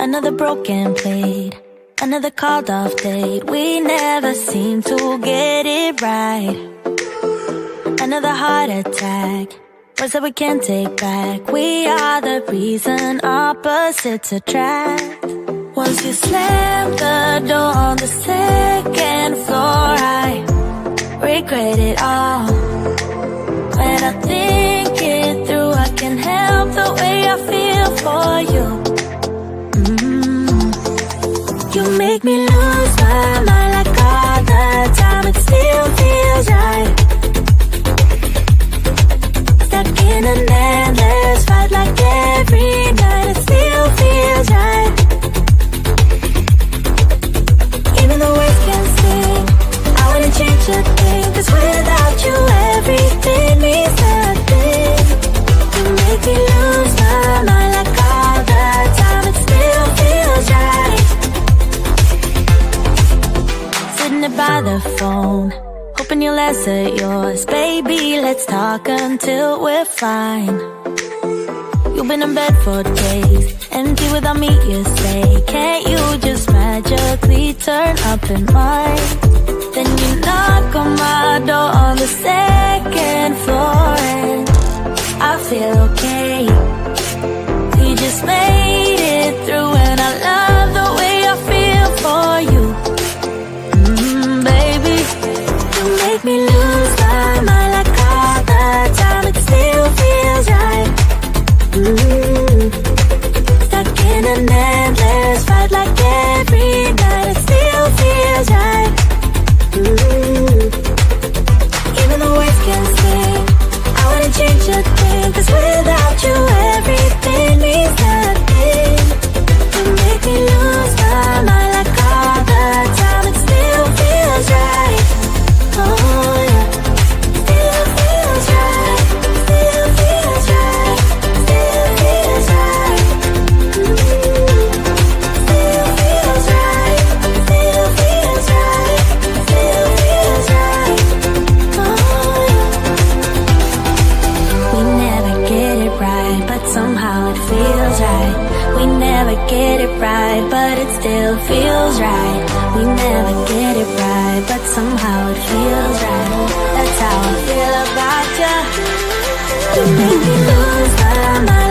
Another broken plate, another called off date. We never seem to get it right. Another heart attack, words that we can't take back. We are the reason opposites attract. Once you slam the door on the second floor, I regret it all. When I think it through, I can't help the way I feel for you. You make me lose my mind like all the time. It still feels right. Stuck in an endless fight like every night. It still feels right. Even the words can't sing, I wouldn't change a thing. 'Cause without you everything means nothing. You make me lose my mind like all the time. It still feels right. Sitting there by the phone, hoping you'll answer yours. Baby, let's talk until we're fine. You've been in bed for days, empty without me, you say. Can't you just magically turn up in mine? Then you knock on my door on the second floor, and I feel okay. We just made it through, and I love the way I feel for you. Baby, you make me lose my mind like all the time. It still feels right. Stuck in an endless fight like every night. It still feels right. Even the words can't sing, I wouldn't change a thing. 'Cause without you everything means nothing. You make me lose my mind like all the time. It still feels right. Oh yeah. Still feels right. Still feels right. Still feels right. Still feels right. Still feels right. Still feels right. Oh yeah. We never get it right, but somehow it feels right. We never get it right, but it still feels right. We never get it right, but somehow it feels right. That's how I feel about you. You make me lose my mind.